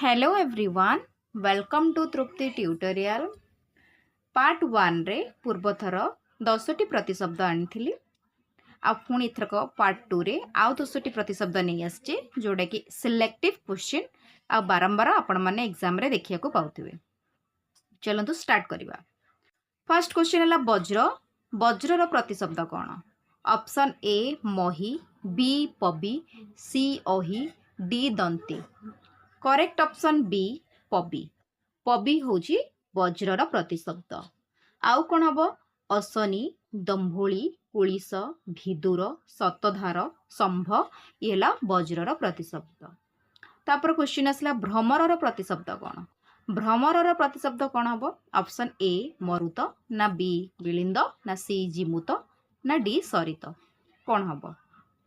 Hello everyone welcome to Tripti tutorial part 1 रे पूर्वथर 10टी प्रतिशब्द आनी आ पुणी एथरक पार्ट 2 रे आउ 10टी प्रतिशब्द नहीं आसचे जोड़ा कि सिलेक्टिव क्वेश्चन आ बारंबार आपण माने एग्जाम रे देखिया को पाउथिबे। चलंतु स्टार्ट करिबा। फर्स्ट क्वेश्चन है वज्र। वज्रर प्रतिशब्द कौन? ऑप्शन ए मही, बी पबी, सी अही, डी दंती। करेक्ट ऑप्शन बी पबी। पबी होची वज्रर प्रतिशब्द। आउ कौन हम? असनी, दंभोली, कुलिस, भिदुर, शतधार, संभ ये वज्रर प्रतिशब्द। तापर क्वेश्चन आसला भ्रमरर प्रतिशब्द कौन? भ्रमरर प्रतिशब्द कौन हम? ऑप्शन ए मरुत, ना बी विलिंद, ना सी जिमुत, ना डी सरित। कौन हम?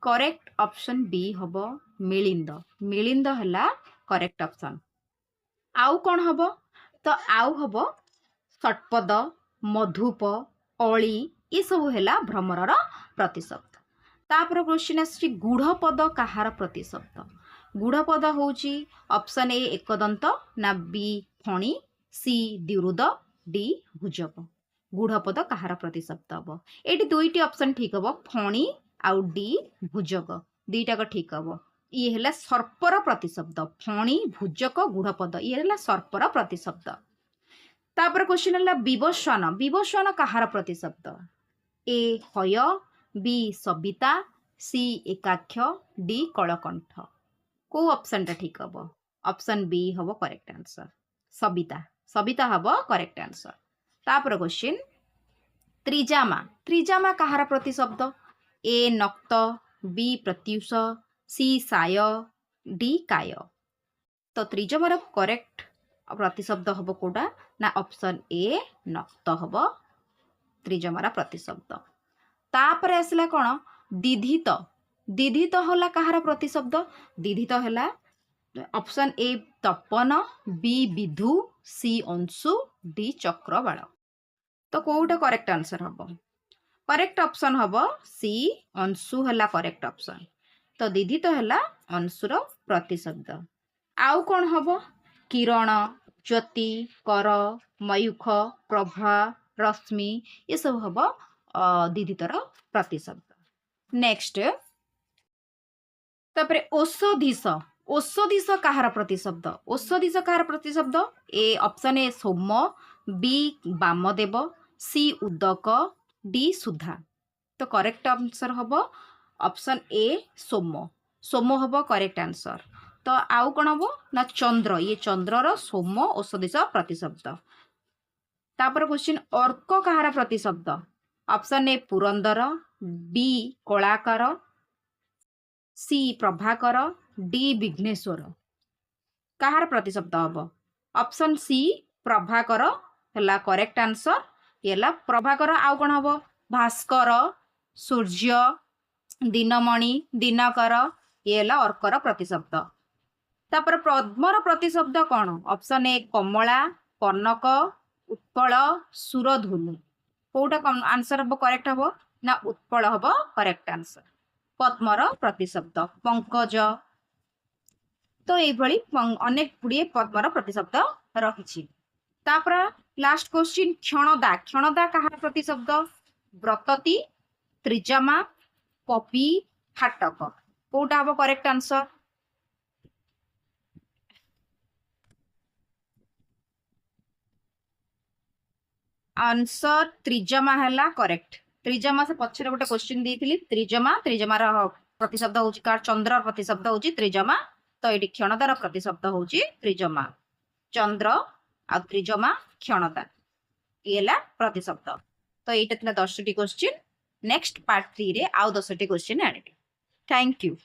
करेक्ट ऑप्शन बी हम मिलिंद। मिलिंद है करेक्ट ऑप्शन। आउ कौन हम? तो आउ हम षटपद, मधुप, अली ये सब है भ्रमरर प्रतिशब्द। तापर क्वेश्चन आसी गूढ़पद कहार प्रतिशब्द? गूढ़पद होची ऑप्शन ए एकदंत, ना बी फणी, सी द्विरुद, डी भुजक। गूढ़पद कहार प्रतिशब्द हम? ये दुईटी ऑप्शन ठीक हम, फणी आउ डी भुजक दुईटाक ठीक हम। ये है सर्पर प्रतिशब्द। फणी भुजक गूढ़पद ये है सर्पर प्रतिशब्द। तापर क्वेश्चन है विवस्वान। विवस्वान कहार प्रतिशब्द? ए हय, बी सबिता, सी एकाक्ष, डी कलकंठ। को ऑप्शन टा ठीक हम? ऑप्शन बी हम करेक्ट आंसर सबिता। सबिता हम करेक्ट आंसर। तापर क्वेश्चन त्रिजामा। त्रिजामा कहार प्रतिशब्द? ए नक्त, बी प्रत्युष, सी साय, डी काय। तो त्रिजमार करेक्ट प्रतिशब्द हम कोटा ना ऑप्शन ए नक्त हम त्रिजमार प्रतिशब्द। तापर आसला कौन? दिधित। दिधित होला कहार प्रतिशब्द? दिधित होला ऑप्शन ए तपन, बी विधु, सी अंशु, डी चक्रबाळ। तो कोटा करेक्ट आंसर हम? करेक्ट ऑप्शन हम सी अंशु है करेक्ट ऑप्शन। तो दीदी तो है अंशुर प्रतिशब्द। आउ कौन हम? किरण, ज्योति, कर, मयूख, प्रभा, रश्मि ये सब हम दीदितर प्रतिशब्द। नेक्स्ट तापर औषधिस। औषधिस कहार प्रतिशब्द? औषधिस कहार प्रतिशब्द? ए ऑप्शन ए सोम, बी वामदेव, सी उदक, डी सुधा। तो करेक्ट आंसर हम ऑप्शन ए सोम। सोम हम करेक्ट आंसर। तो आउ कौन हम ना चंद्र। ये चंद्रर सोम औषधिस प्रतिशब्द। तापर क्वेश्चन अर्क कहार प्रतिशब्द? ऑप्शन ए पुरंदर, बी कलाकार, सी प्रभाकर, डी विघ्नेश्वर। कहार प्रतिशब्द हम? ऑप्शन सी प्रभाकर है करेक्ट आंसर। ये प्रभाकर। आउ कौन हम? भास्कर, सूर्य, दिनमणि, दिनकर ये अर्कर प्रतिशब्द। तापर पद्मर प्रतिशब्द कौन? ऑप्शन ए कमला, कनक, उत्पल, सुरधुनु। कोटा आंसर हम करेक्ट हम ना उत्पल हम करेक्ट आंसर। पद्मर प्रतिशब्द पंकज। तो ये अनेक गुड़िए पद्मर प्रतिशब्द रही। तापर लास्ट क्वेश्चन क्षणदा। क्षणदा कहार प्रतिशब्द? व्रतती, त्रिजमा, पपी, फाटक। कोटा हम करेक्ट आंसर? आंसर त्रिजमा है करेक्ट। त्रिजमा से पछरे गोटे क्वेश्चन देइथिली त्रिजमा। त्रिजमार प्रतिशब्द होची कार चंद्र प्रतिशब्द होची त्रिजमा। तो ये क्षणदार प्रतिशब्द होची त्रिजमा। चंद्र आ त्रिजमा क्षणदा ये प्रतिशब्द। तो ये 10टी क्वेश्चन। नेक्स्ट पार्ट 3 रे आउ 10टी क्वेश्चन आने। Thank you.